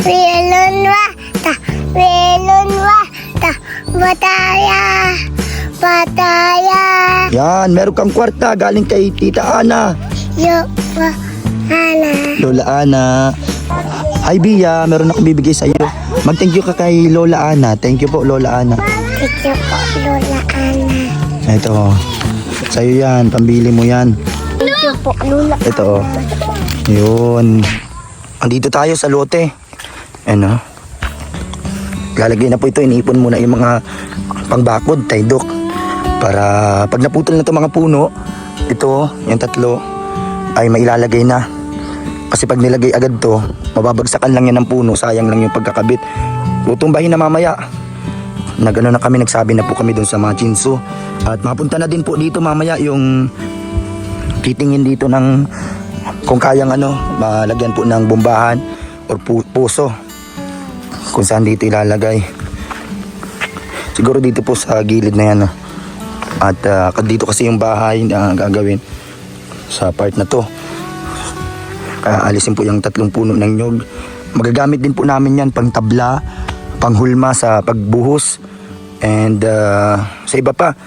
Wilunwa, ta, wilunwa, ta, bataya, bataya. Yan, meron kang kwarta galing kay Tita Ana. Yo, pa, ana. Lola Ana. Hi Bia, meron akong bibigay sa iyo. Mag-thank you ka kay Lola Ana. Thank you po Lola Ana. Thank you po, Lola Ana. Ito. Sa'yo yan, pambili mo yan. Thank you po, Lola. Ito. Yun. Andito tayo sa lote. Ano? Lalagay na po ito. Iniipon muna yung mga pangbakod, taydok. Para pag naputol na ito mga puno, ito, yung tatlo, ay mailalagay na. Kasi pag nilagay agad to, mababagsakan lang yan ng puno. Sayang lang yung pagkakabit. Tutumbahin na mamaya. Nagano na kami, nagsabi na po kami dun sa mga chinso. At mapunta na din po dito mamaya yung titingin dito ng kung kayang malagyan po ng bombahan or puso kung saan dito ilalagay. Siguro dito po sa gilid na yan. At dito kasi yung bahay na gagawin sa part na to. Kaya alisin po yung 3 puno ng nyog. Magagamit din po namin yan pang tabla, panghulma sa pagbuhos, and sa iba pa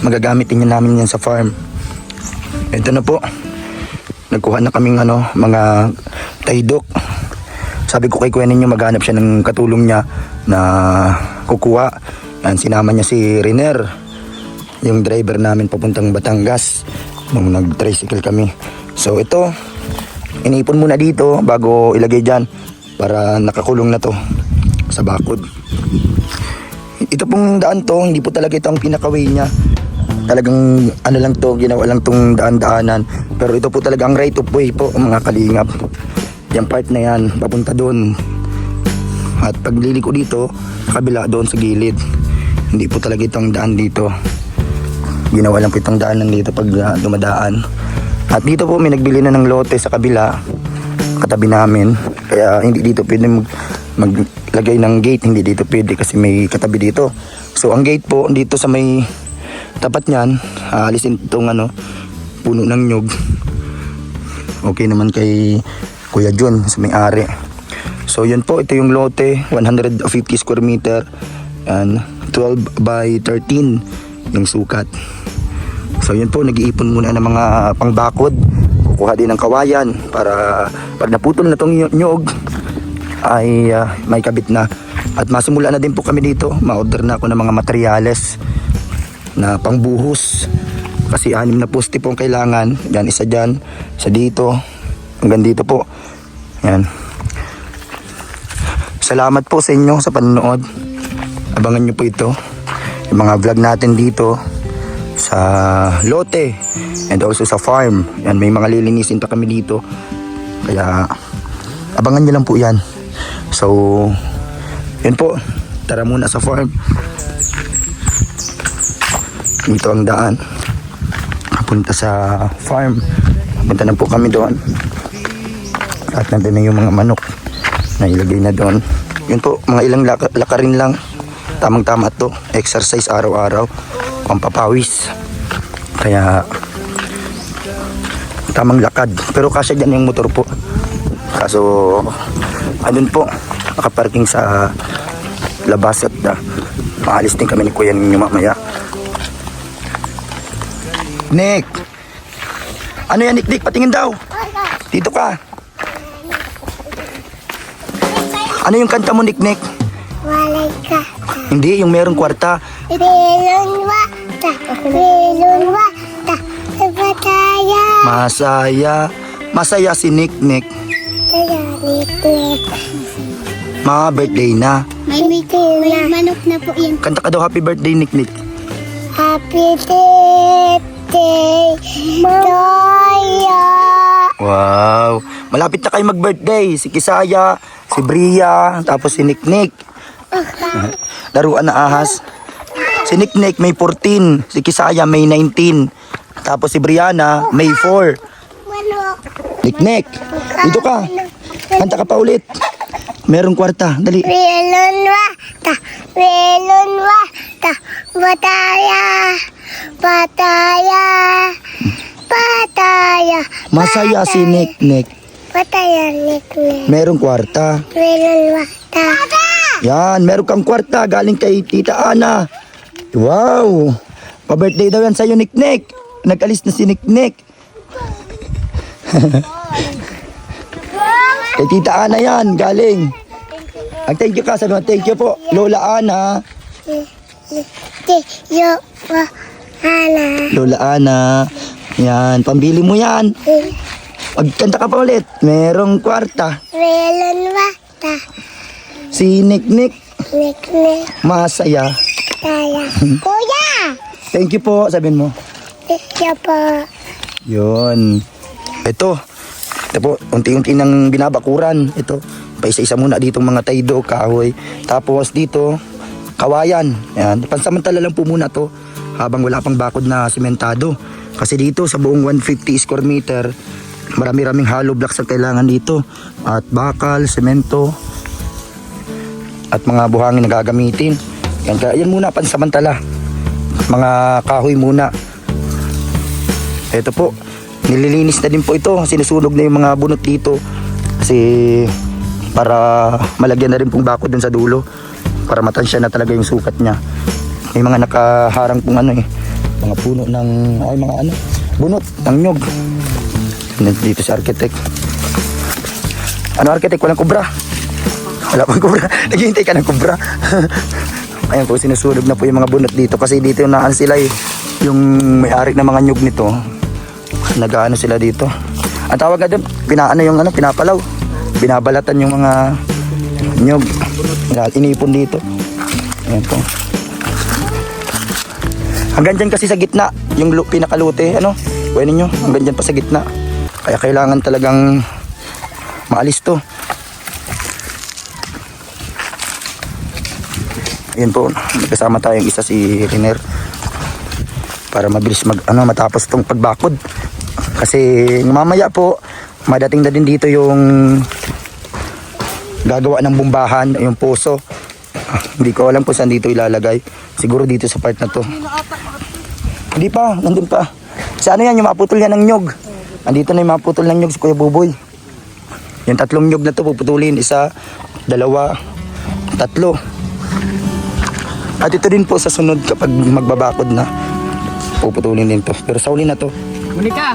magagamit din namin yan sa farm. Ito na po, nagkuha na kaming mga taydok. Sabi ko kay Kuya ninyo maghanap siya ng katulong niya na kukuha. Yan, sinama niya si Riner, yung driver namin papuntang Batangas nung nag-tricycle kami. So ito, iniipon muna dito bago ilagay dyan para nakakulong na to sa bakod. Ito pong daan to, hindi po talaga ito ang pinaka-way niya. Talagang lang to, ginawa lang tong daan-daanan. Pero ito po talaga ang right of way po mga kalingap. Yung part na yan, papunta doon. At pag liliko dito, kabila doon sa gilid. Hindi po talaga itong daan dito. Ginawa lang po itong daanan dito pag dumadaan. At dito po may nagbili na ng lote sa kabila, katabi namin. Kaya hindi dito pwede maglagay ng gate, hindi dito pwede kasi may katabi dito. So ang gate po dito sa may tapat niyan, alisin itong puno ng nyog. Okay naman kay Kuya John sa may-ari. So yun po, ito yung lote, 150 square meter and 12 by 13 yung sukat. So yun po, nag-iipon muna ng mga pangbakod. Kukuha din ng kawayan para pag naputol na tong nyog ay may kabit na. At masimula na din po kami dito. Ma-order na ako ng mga materyales na pangbuhos. Kasi 6 na poste po ang kailangan. Yan, isa dyan, isa dito, hanggang dito po. Yan. Salamat po sa inyo sa panonood. Abangan nyo po ito. Yung mga vlog natin dito sa lote and also sa farm. Yan, may mga lilinisin pa kami dito. Kaya abangan nyo lang po yan. So yun po, tara muna sa farm. Dito ang daan papunta sa farm. Punta na po kami doon. At nandun na yung mga manok na ilagay na doon. Yun po, mga ilang lakarin lang. Tamang tama to, exercise araw-araw, pampapawis. Kaya tamang lakad. Pero kasya dyan yung motor po. Kaso andun po, nakaparking sa labas. At maalis din kami ni Kuya ninyo mamaya. Nick, ano yan Nick? Patingin daw. Dito ka. Ano yung kanta mo Nick? Walay ka. Hindi, yung merong kwarta. Wilunwa, ta, wilunwa, ta, bataya. Masaya si Nick. Kaya nito. Mga birthday na. May manok na po yan. Kanta ka daw happy birthday Nick. Happy birthday, Toya. Wow. Malapit na kayo mag-birthday. Si Kisaya, si Bria, tapos si Nick. Laruan na ahas. Si Nick May 14. Si Kisaya May 19. Tapos si Brianna May 4. Manok. Nick, dito ka. Kanta ka pa ulit. Merong kwarta. Dali. Wilunwa, ta, bataya, bataya, bataya. Masaya si Nick. Patayan nikne. Merong kwarta. Meron wata. Yan, meron kang kwarta galing kay Tita Ana. Wow! Pa-birthday daw yan sa'yo, Niknik. Nag-alis na si Niknik. Kay Tita Ana yan, galing. Ang thank you ka, sabi mo, thank you po, Lola Ana. Yo wa ana. Lola Ana. Yan, pambili mo yan. Magkanta ka pa ulit. Merong kwarta. Meron wata. Si Niknik, Nikne. masaya. Taya. Kuya. Thank you po, sabihin mo. Siya po. Yun. Ito po, unti-unti nang binabakuran. Ito, paisa-isa muna ditong mga taydo, kahoy. Tapos dito, kawayan. Yan, pansamantala lang po muna to habang wala pang bakod na sementado. Kasi dito sa buong 150 square meter, marami-raming hollow blocks ang kailangan dito. At bakal, semento, at mga buhangin na gagamitin. Yan, kaya yan muna pansamantala. Mga kahoy muna. Ito po, nililinis na din po ito. Sinusunog na yung mga bunot dito. Kasi para malagyan na rin pong bakod dun sa dulo. Para matansya na talaga yung sukat niya. May mga nakaharang pong mga puno ng, mga bunot ng nyog. Dito si architect. Ano architect? Walang kubra? Wala pang kubra. Naghihintay ka ng kubra. Ayan po, sinusunog na po yung mga bunot dito. Kasi dito yung naan sila yung may-ari ng mga nyog nito. Nag-ano sila dito. Ang tawag nga doon, pinapalaw. Binabalatan yung mga nyog. Inipon dito. Ayan po. Hanggang dyan kasi sa gitna, yung pinakalute, kunin nyo, hanggang dyan pa sa gitna. Kaya kailangan talagang maalis to. Ayan po, kasama tayong isa si Riner para mabilis matapos tong pagbakod. Kasi mamaya po, madating na din dito yung gagawa ng bumbahan, yung puso. Hindi ko alam kung saan dito ilalagay. Siguro dito sa part na to. Hindi pa, nandun pa. Sa ano yan, yung maputol yan ng nyog. Andito na yung maputol ng nyog si Kuya Buboy. Yung 3 nyog na to puputulin. 1, 2, 3. At ito din po sa sunod kapag magbabakod na. Puputulin din to. Pero sa uli na to. Monica,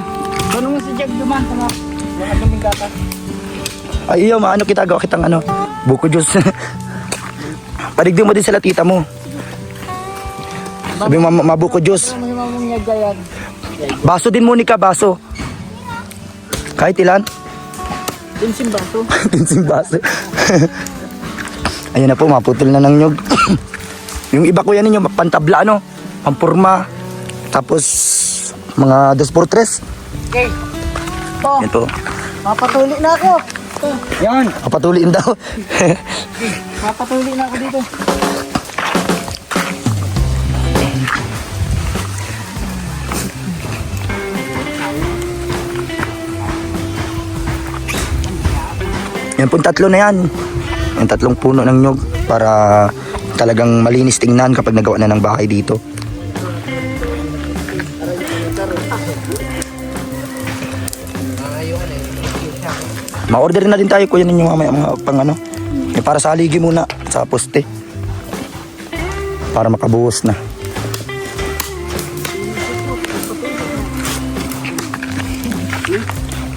tanong mo si Jack duman. Wala kaming gata. Ay iyo, maano kita, gawa kitang buko juice. Padigdi mo din sila tita mo. Sabi mo, mabuko juice. May mamong yagayan. Baso din, Monica, baso. Kahit ilan? Dinsim baso. Pinsing baso. Ayun na po, maputol na ng nyog. Yung iba ko yan yung pantabla, pampurma. Tapos, mga 2x3. Okay. Oh, Yan po. mapatuli na ako. Yan, papatuliin daw. Mapatuli na ako dito. Yan po 3 na yan. Yung 3 puno ng nyog para talagang malinis tingnan kapag nagawa na ng bahay dito. Ma-order na din tayo kuya ninyo mamaya mga pang para sa haligi muna sa poste. Para makabuhos na.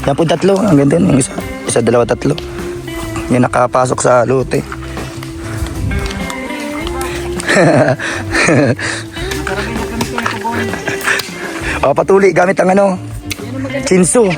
Yan po 3, ang ganda yung isa, 2, 3. Yan nakapasok sa lote. O, patuli gamit ang chinso.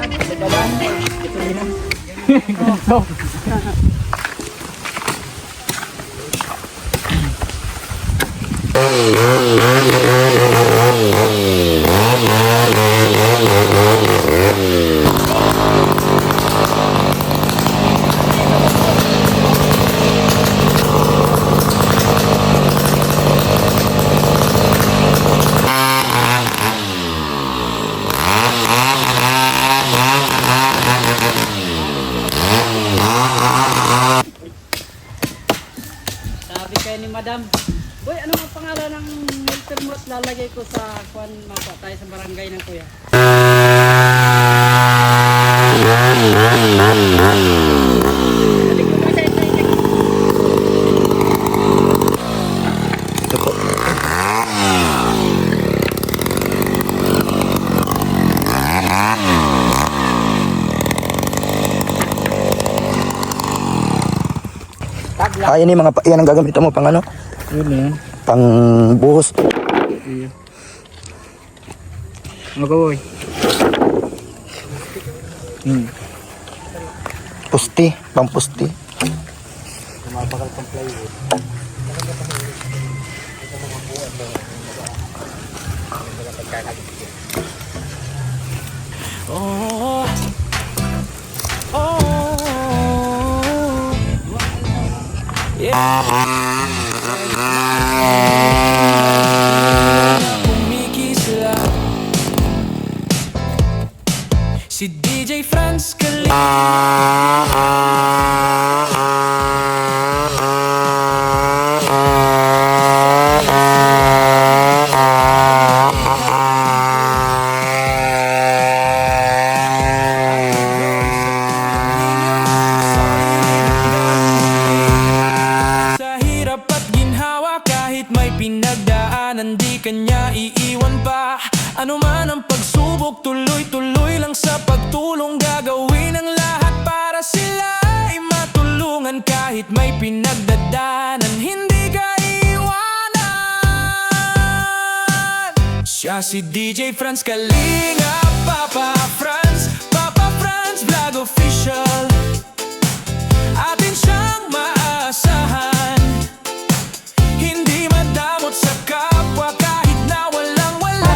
Sabi kayo ni Madam, boy, ano ang pangalan ng filter mo at lalagay ko sa kwan mapa tayo sa barangay ng kuya? Ito po. Yan yung mga, yan ang gagamitan mo pang ano? Yun na yan. Pang buhos. Iya. Magawoy. Pusti, pang pusti. Kumikisla si DJ Franz Kali. Sa hirap at ginhawa, kahit may pinagdaanan, di kanya iiwan pa. Ano man ang pagsubok, tuloy-tuloy lang sa pagtulong. Gagawin ang lahat para sila ay matulungan. Kahit may pinagdadaanan, hindi ka iwanan. Siya si DJ Franz Kalinga, Papa Franz Vlog Official. Atin siyang maasahan, hindi madamot sa kapwa kahit na walang-wala.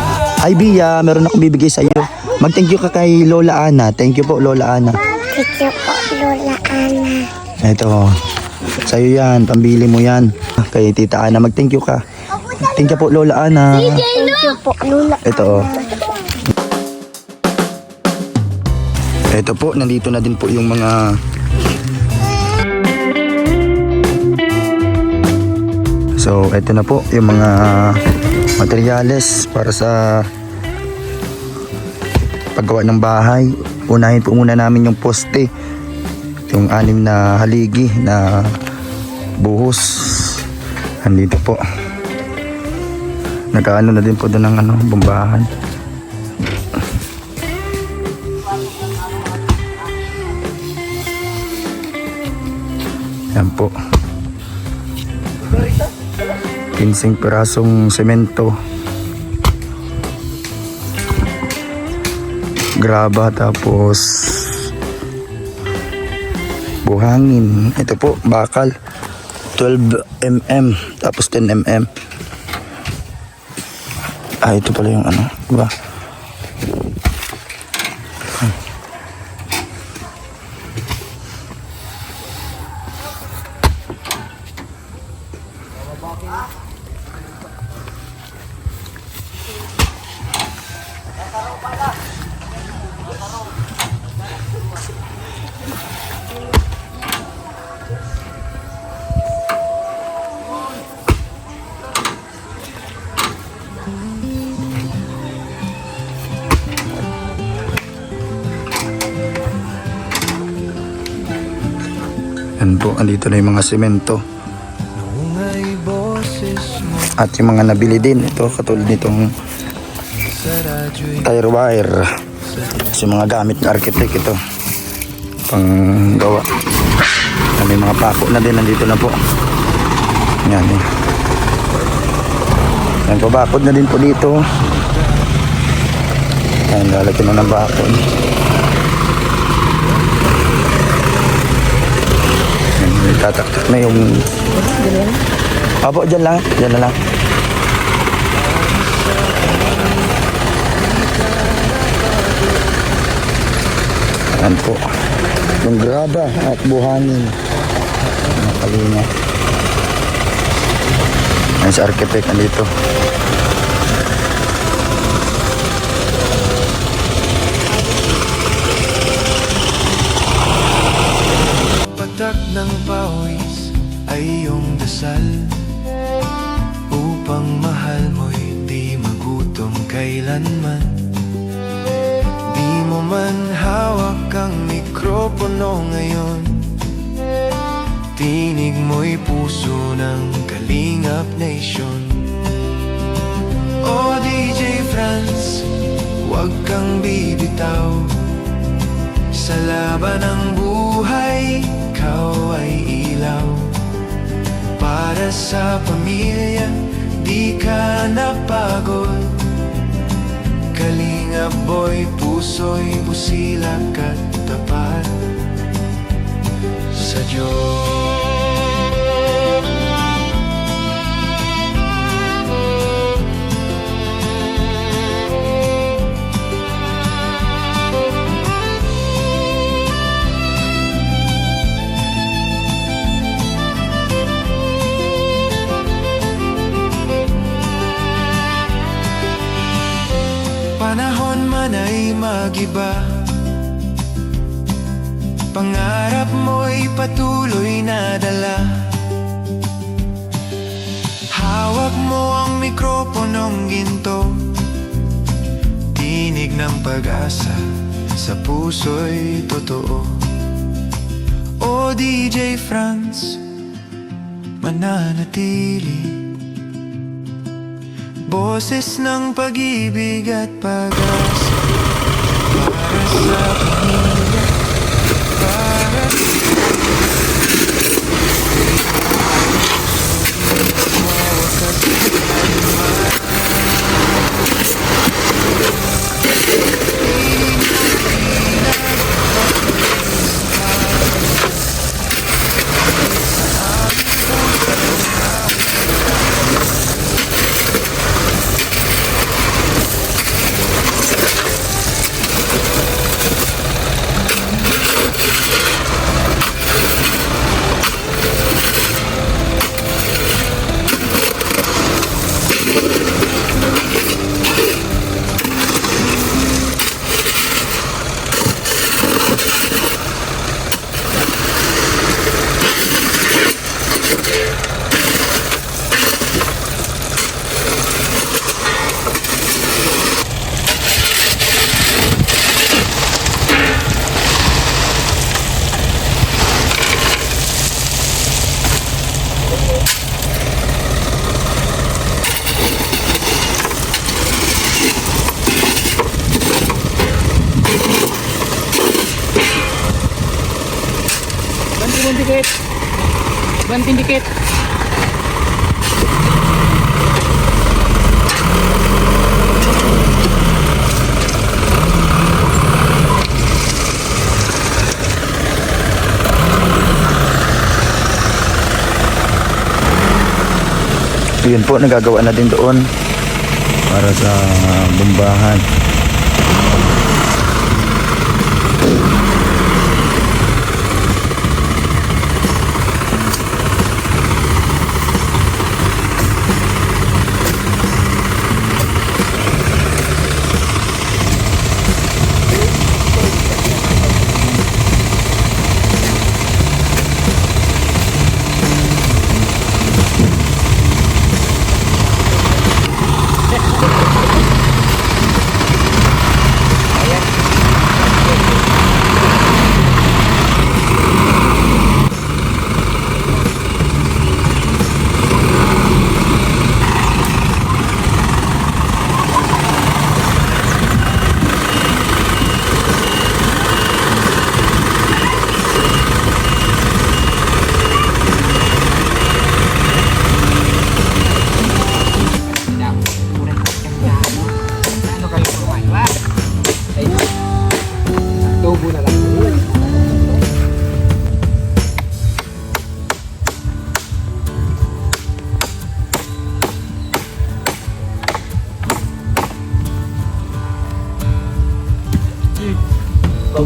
Ay, Bia, meron akong bibigay sa iyo. Mag-thank you ka kay Lola Ana. Thank you po, Lola Ana. Thank you po, Lola Ana. Ito, sa'yo yan. Pambili mo yan. Kay Tita Ana, mag-thank you ka. Thank you po, Lola Ana. Thank you po, Lola Ito, Ana. ito po, nandito na din po yung mga So, ito na po yung mga materyales para sa paggawa ng bahay. Unahin po muna namin yung poste, yung 6 na haligi na buhos. Andito po. Nakaano na din po doon ng bombahan. Yan po. 15 pirasong semento, graba, tapos buhangin. Ito po, bakal 12 mm tapos 10 mm. Ito pala yung diba? Yan po, andito na yung mga semento. At yung mga nabili din, ito katulad nitong tire wire. Kasi mga gamit ng architect ito. Pang gawa. May mga pako na din, nandito na po. Yan eh. Yan po, bakod na din po dito. Yan, lalagyan na ng bakod. Tataktak na yung Apo, dyan lang. Dyan na lang. Ayan po. Yung graba at buhangin. Nakalinga. Ayan si architect nandito. Patak ng pawis ay iyong dasal, upang mahal mo'y di magutom kailanman. Di mo man hawak ang mikro mikropono ngayon. Tinig mo'y puso ng Kalingap Nation. O DJ Franz, huwag kang bibitaw. Sa laban ng buhay, ikaw ay ilaw. Para sa pamilya, di ka napagod. Kalingap boy, puso'y busilak at tapat sa Diyos. Panahon man ay mag-iba, pangarap mo'y patuloy na dala. Hawak mo ang mikroponong ginto, tinig ng pag-asa sa puso'y totoo. O DJ Franz, mananatili, boses ng pag-ibig at pag-asa. Para sa pamilya, para Banting dikit. Yun po, nagagawa na din doon para sa bombahan.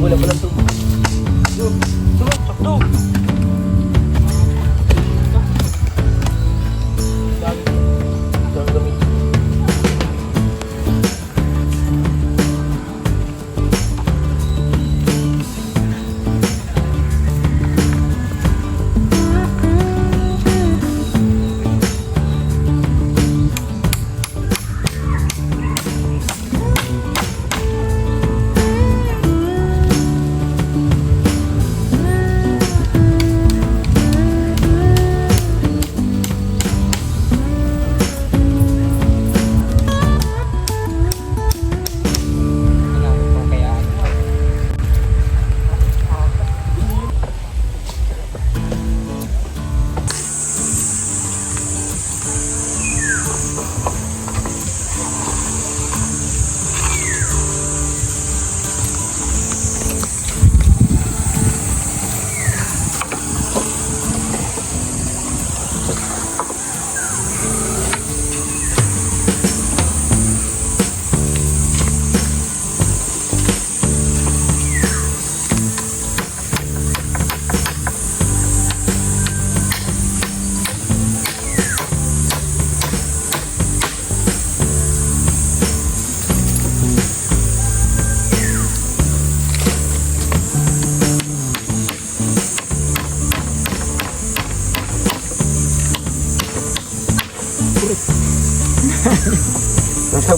Wala pala tubo. Tubo.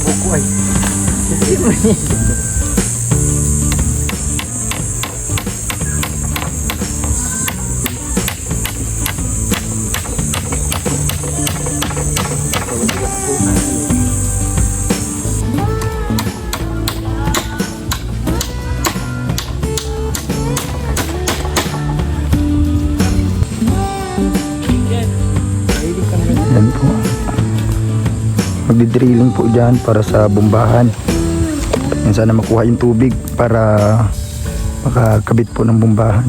buko ay. Yan po. Magdi-drilling po dyan para sa bombahan. Yan, sana makuha yung tubig para makakabit po ng bombahan.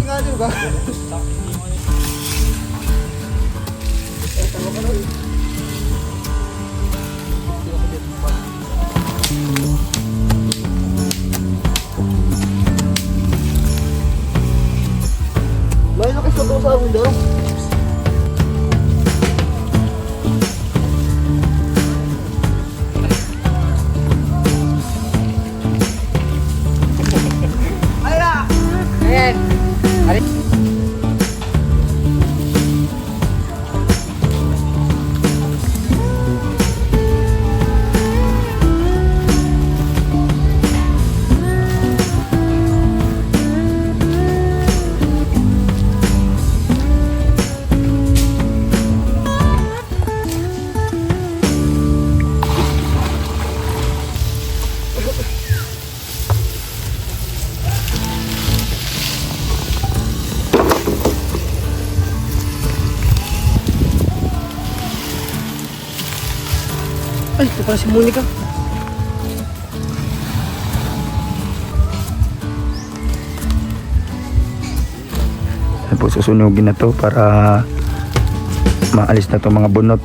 May nakis na sa amin daw. Ay, ito pala si Monica. Yan po, susunugin na to para maalis na to mga bunot.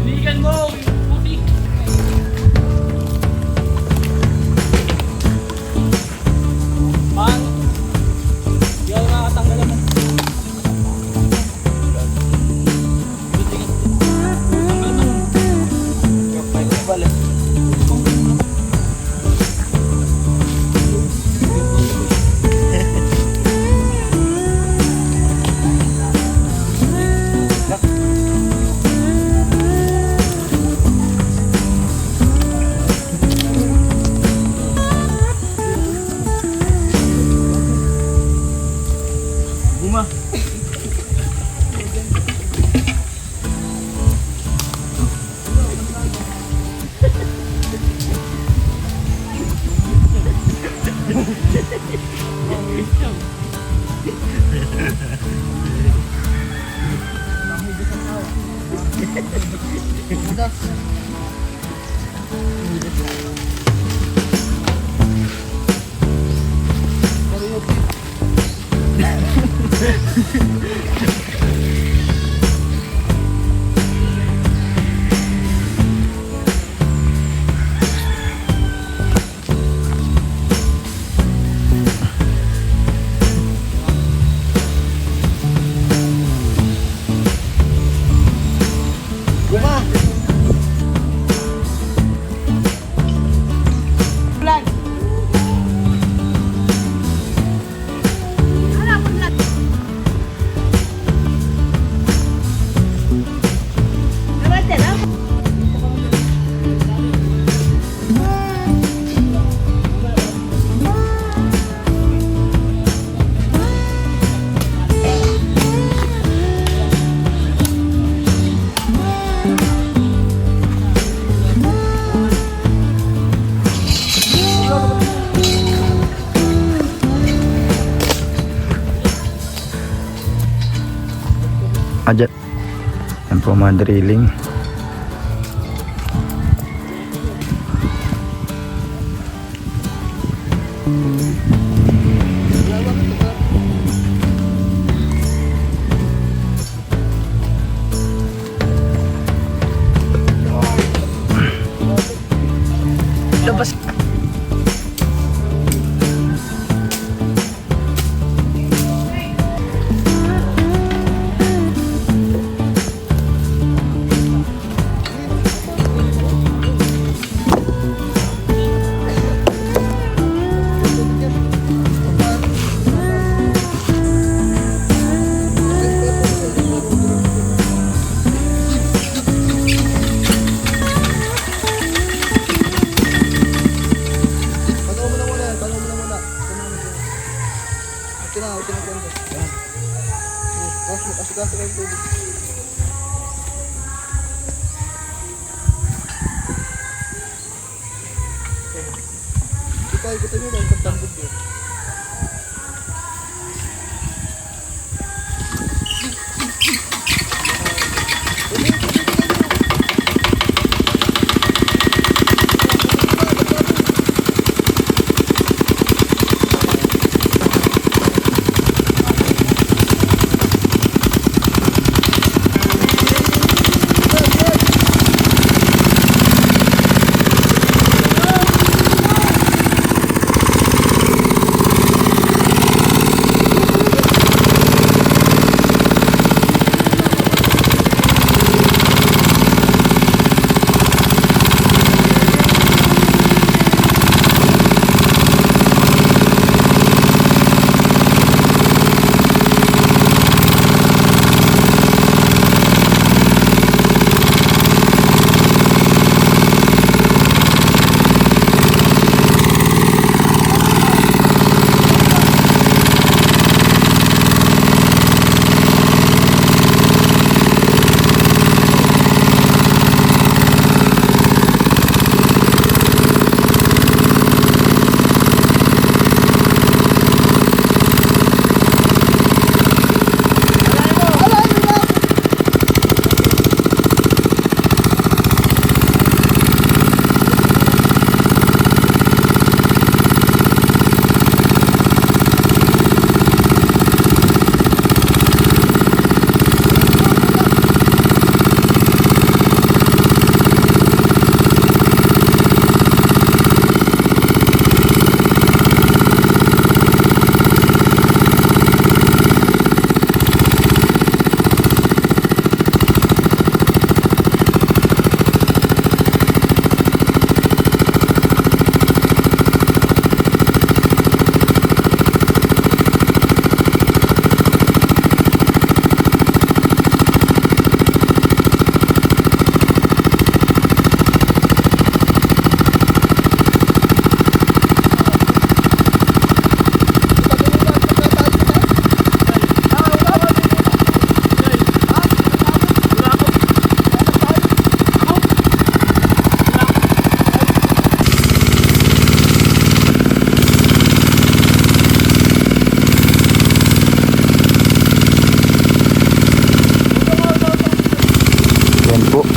Diligan mo, puti. Man, di ako nakatanggal mo. Dyan. Yan po mga drilling. Labas.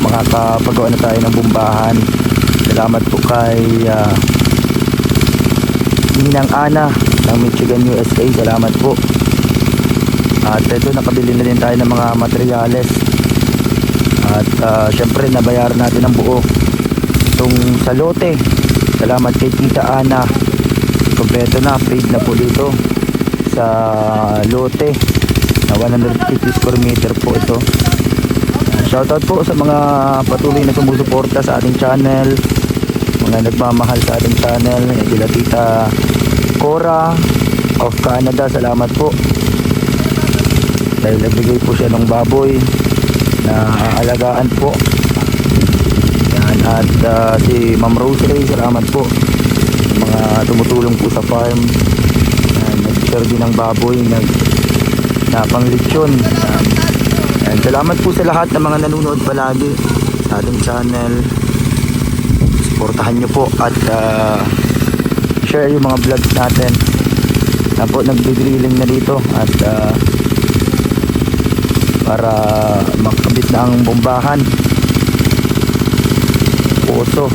Makakapagawa na tayo ng bumbahan. Salamat po kay Ninang Ana ng Michigan, USA. Salamat po. At ito, nakabili na din tayo ng mga materyales. At syempre nabayaran natin ang buo itong sa lote. Salamat kay Tita Ana. Kompleto na, paid na po dito sa lote na 150 square meter po ito. Shoutout po sa mga patuloy na sumusuporta sa ating channel, mga nagmamahal sa ating channel, sila Tita Cora of Canada. Salamat po dahil nagbigay po siya ng baboy na alagaan po. Yan, at si Ma'am Rosemary, salamat po sa mga tumutulong po sa farm. Nag-share din ng baboy na panglitsyon. And salamat po sa lahat ng mga nanonood palagi sa ating channel. Suportahan nyo po at share yung mga vlogs natin. Na po nagbe-grilling na dito at para makabit na ang bombahan. Poso.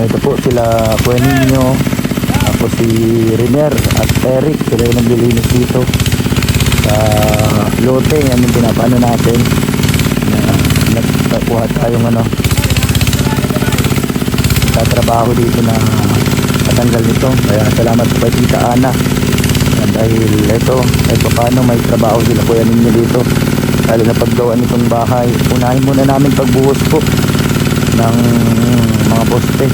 Ito po sila Kuya Nino, tapos si Riner at Eric, sila yung naglilinis dito sa lote. Yan yung pinapano natin na nagkuha tayong tatrabaho dito na katanggal nito. Kaya salamat po kay Tita Ana. Dahil ito, kahit paano may trabaho sila Kuya Nino dito, lalo na paggawa nitong bahay. Unahin muna namin pagbuhos po ng mga poste.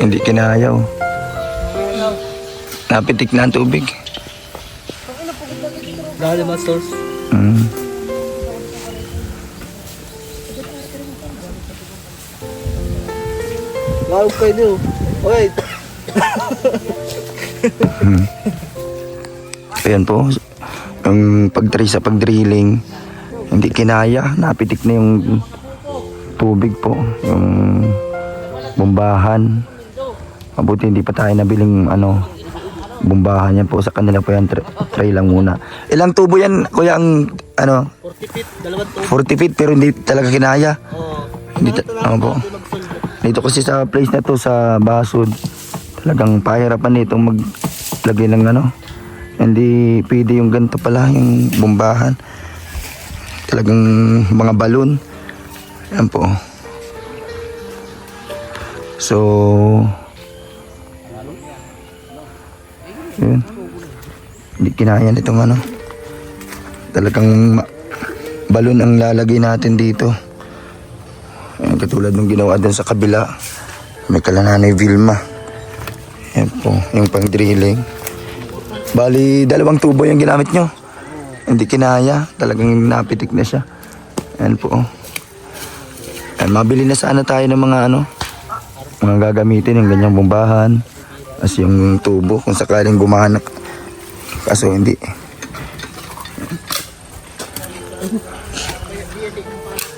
Hindi kinaya oh. Napitik na ang tubig. Dahil mga source. Mm. Wow, kayo niyo. Okay. Ayan po. Yung sa pag-drilling, hindi kinaya. Napitik na yung tubig po. Yung bombahan. Mabuti hindi pa tayo nabiling bombahan yan po. Sa kanila po yan. Try lang muna. Ilang tubo yan, kuya, ang 40 feet, 40 feet pero hindi talaga kinaya. Hindi po. Dito kasi sa place na to sa Basud, talagang pahirapan nito maglagay ng hindi pwede yung ganito pala yung bombahan. Talagang mga balon. Yan po. So yun. Hindi kinaya nitong talagang balon ang lalagay natin dito. Ayan, katulad ng ginawa dun sa kabila. May kalananay Vilma. Ayan po, yung pang drilling. Bali, 2 tubo yung ginamit nyo. Hindi kinaya. Talagang napitik na siya. Ayan po. Ayan, mabili na sana tayo ng mga mga gagamitin yung ganyang bombahan. As yung tubo kung sakaling gumana. Kaso hindi.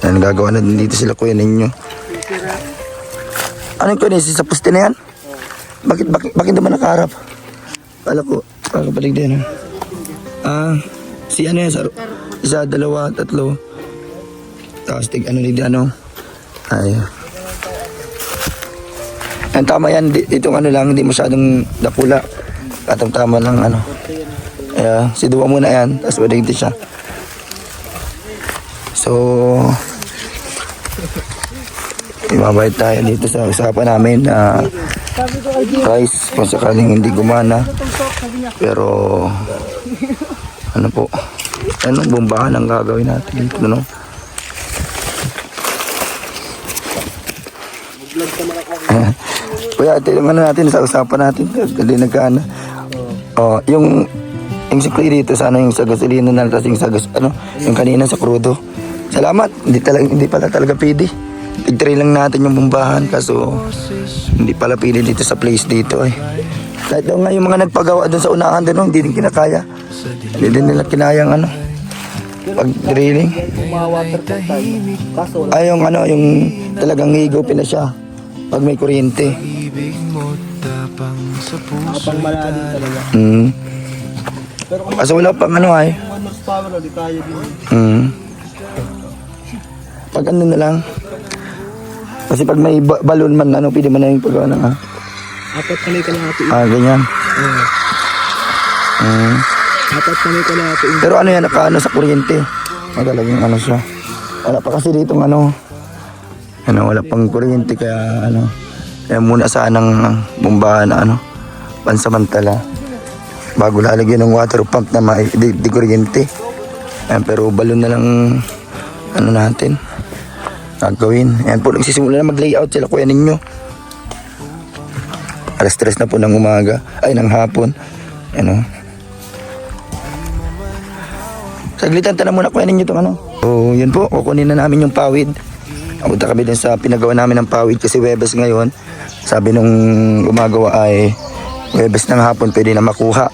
Ayan, gagawa na dito sila kuya ninyo. Ano yung kuya sa poste na yan? Bakit naman nakaharap? Kala ko, kakapalig din. Si yan, isa, 2, 3. Tapos din, ay. Yan, tama yan, itong lang, hindi masyadong dapula. Tama lang, siduwa muna yan, tapos wadagiti siya. So, ibabayad tayo dito sa usapan namin na price kung sakaling hindi gumana. Pero, anong bombahan ang gagawin natin dito, no? Kuya, ito yung natin sa usapan natin. Hindi nagkaana. Yung sikli dito sa yung sa gasolina na tapos yung sa yung kanina sa crudo. Salamat. Hindi pala talaga pwede. Tig-try lang natin yung bombahan kaso hindi pala pwede dito sa place dito eh. Kahit daw nga yung mga nagpagawa doon sa unahan doon, hindi din kinakaya. Hindi din nila kinayang pag-drilling. Ay yung yung talagang higupin na siya pag may kuryente. Kapang malalim talaga. Kaso wala pang Power, di kaya din. Pag na lang. Kasi pag may balon man, pwede man na yung paggawa ng Apat kamay ka lang ito. ganyan. Apat kamay ka lang ito. Pero yan, sa kuryente. Magalang siya. Wala pa kasi dito wala pang kuryente kaya kaya muna sanang bombahan na pansamantala. Bago lalagyan ng water pump na di kuryente. Pero balon na lang natin gagawin. Ayan po, nagsisimula na mag-layout sila kuya ninyo. Alas 3 na po ng umaga. Ay, ng hapon. Saglitan na muna kuya ninyo itong So, yun po. Kukunin na namin yung pawid. Punta kami din sa pinagawa namin ng pawid kasi Webes ngayon. Sabi nung gumagawa ay Webes ng hapon pwede na makuha.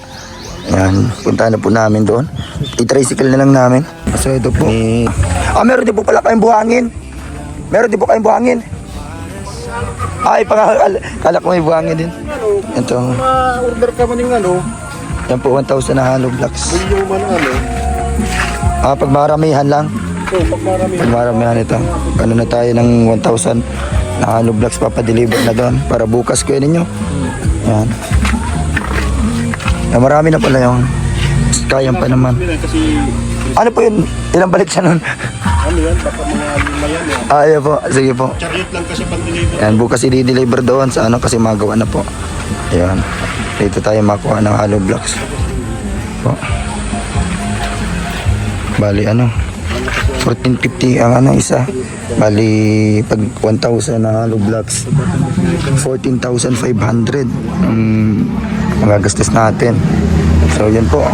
Ayan, punta na po namin doon. I-tricycle na lang namin. So ito po. Meron din po pala kayong buhangin. Meron din po kayong buhangin. Ay, kala ko may buhangin din. Ito. Ma-order ka man yung Yan po, 1,000 na hollow blocks. Yung man Pag maramihan lang. So, pag marami. Pag maramihan ito. Na tayo ng 1,000 na hollow blocks papadeliver na doon. Para bukas kuya ninyo. Yan. Marami na pala yung kayang pa naman. Kasi, Ano po yun? Ilang balik siya nun? yan, baka mga 5 yan. Ayaw po. Sige po. Chariot lang kasi pag-deliver. Yan, bukas i-deliver doon sa kasi magawa na po. Ayan. Dito tayo makuha ng hollow blocks. Po. Bali 1450 ang ano isa. Bali, pag 1,000 na hollow blocks, 14,500 ang magagastos natin. So, yan po.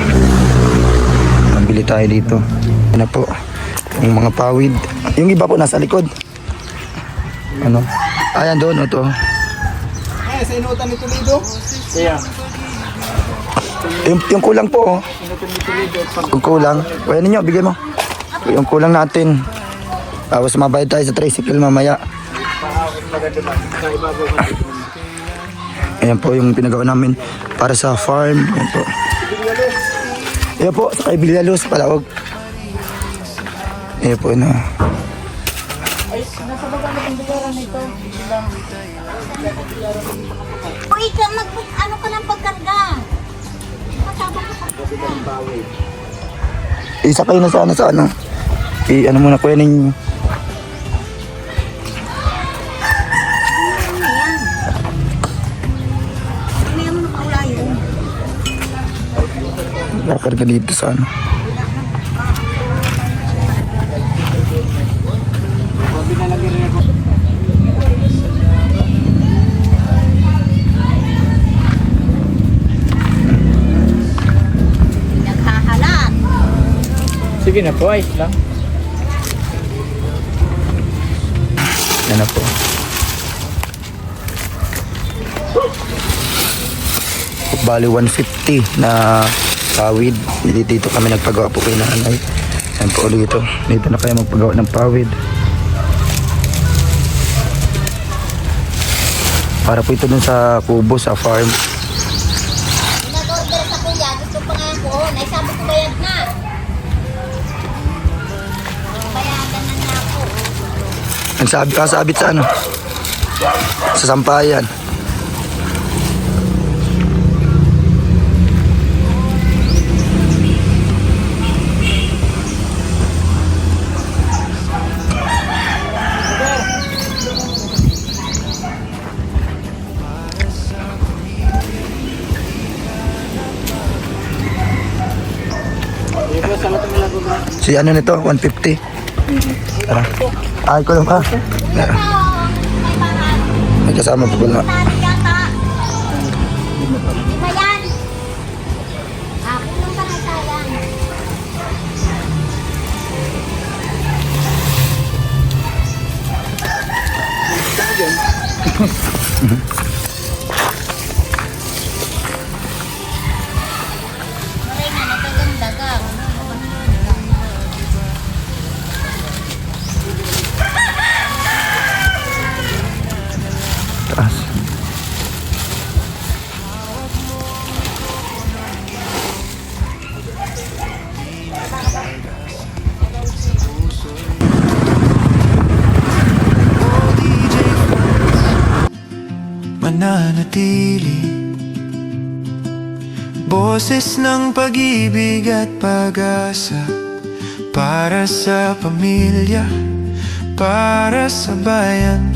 Nabili tayo dito. Yan na po. Yung mga pawid. Yung iba po nasa likod. Ano? Ayan doon, ito. Yung kulang po, oh. Yung kulang. Kaya ninyo, bigay mo. Yung kulang natin. Tapos mabayad tayo sa tricycle mamaya. Ayan po yung pinagawa namin para sa farm. Ayan po. Ayan po, sa kay Villalos, Palaog. Ayan po na. O ikaw, ano ka ng pagkarga? Masabang ka pagkarga. Isa kayo na sana sa ano. Ano muna kuya ninyo. May mo nakaulayo. Kakarga dito sa ano. Naghahalat. Sige na po, ayos lang. Yan na po. Bali 150 na pawid. Dito kami nagpagawa po kay nanay. Yan po dito. Dito na kayo magpagawa ng pawid. Para po ito dun sa kubo, sa farm. Nag-order sa kuya, gusto pa nga ko. Naisabi ko bayad na. Bayagan na niya ako. Kasabit sa ano? Sa sampayan. Si ano nito? 150. Tara. Ay ko lang pa. May kasama po pala. Tari yata. Di ba yan? Ako nung pangasayan. Maray na, nagaganda ka. Taas. Mananatili, boses ng pag-ibig at pag-asa, para sa pamilya, para sa bayan.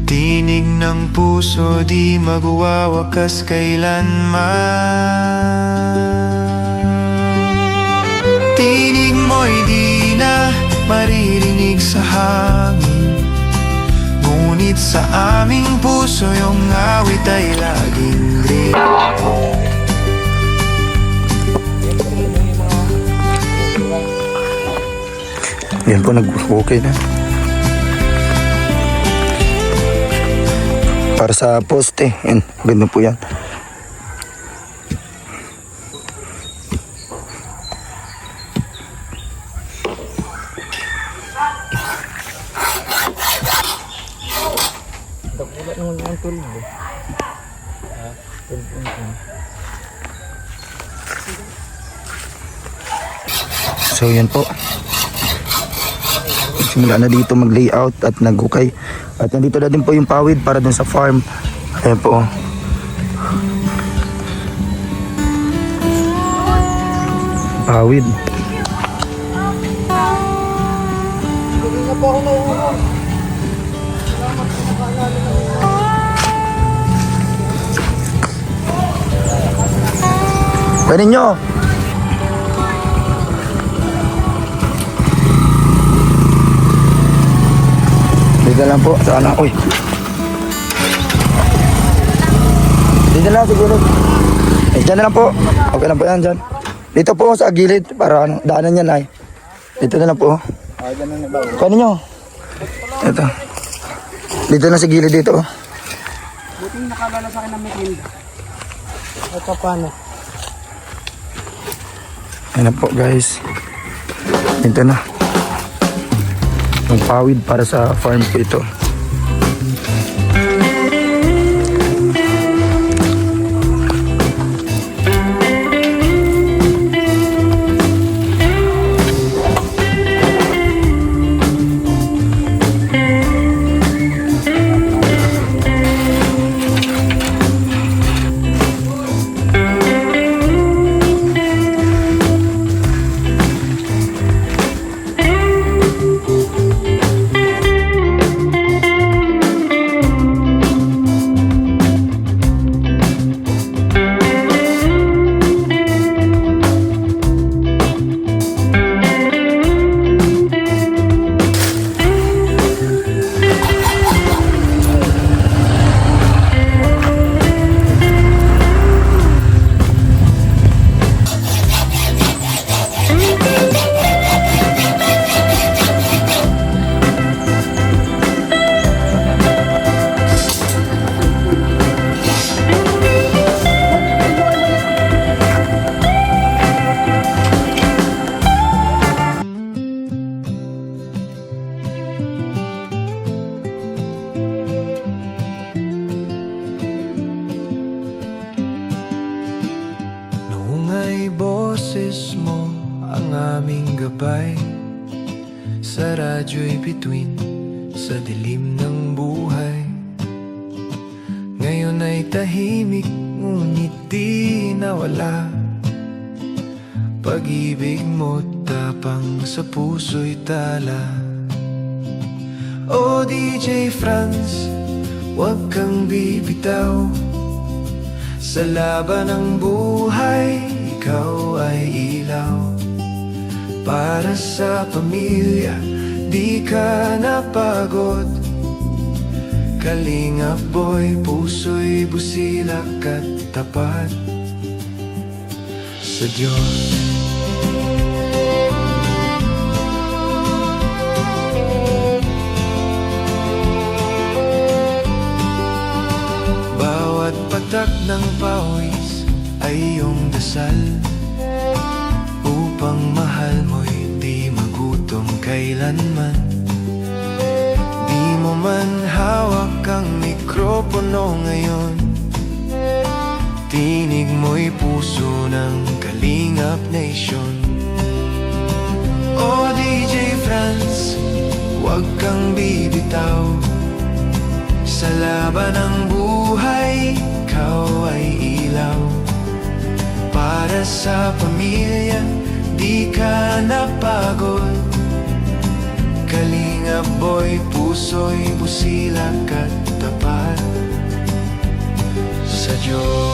Tinig ng puso, di magwawakas kailanman. Tinig mo'y di na maririnig sa hangin, ngunit sa aming puso yung awit ay laging rito. Yan po, nag-okay na. Para sa poste. Yan, ganda po yan. So yan po. Simula na dito mag-layout at nag-ukay. At nandito na din po yung pawid para dun sa farm. Ayan po. Pawid. Pwede nyo. Dito lang po. Sana. Uy. Dito lang siguro. Eh, dyan na lang po. Okay na po yan dyan. Dito po sa gilid para ano, daanan yan ay. Dito na lang po. Kano nyo? Ito. Dito na sa gilid dito. Buti nakalala sa akin ng metin. Ito paano? Ayan na po guys. Ito na. Yung pawid para sa farm po ito. Noong ay boses mo ang aming gabay, sa radyo'y bituin sa dilim ng buhay. Ngayon ay tahimik, ngunit di nawala. Pag-ibig mo tapang sa puso'y tala. O DJ Franz, huwag kang bibitaw. Sa laban ng buhay, ikaw ay ilaw. Para sa pamilya, di ka napagod. Kalingap boy, puso'y busilak at tapat sa Diyos. Bawat patak ng pawis ay iyong dasal, upang mahal mo'y di magutom kailanman. Di mo man hawak ang mikropono ngayon, tinig mo'y puso ng Kalingap Nation. O DJ Franz, huwag kang bibitaw. Sa laban ng buhay, ikaw ay ilaw. Para sa pamilya, di ka napagod. Kalingap boy, puso'y busilak at tapat sa Diyos.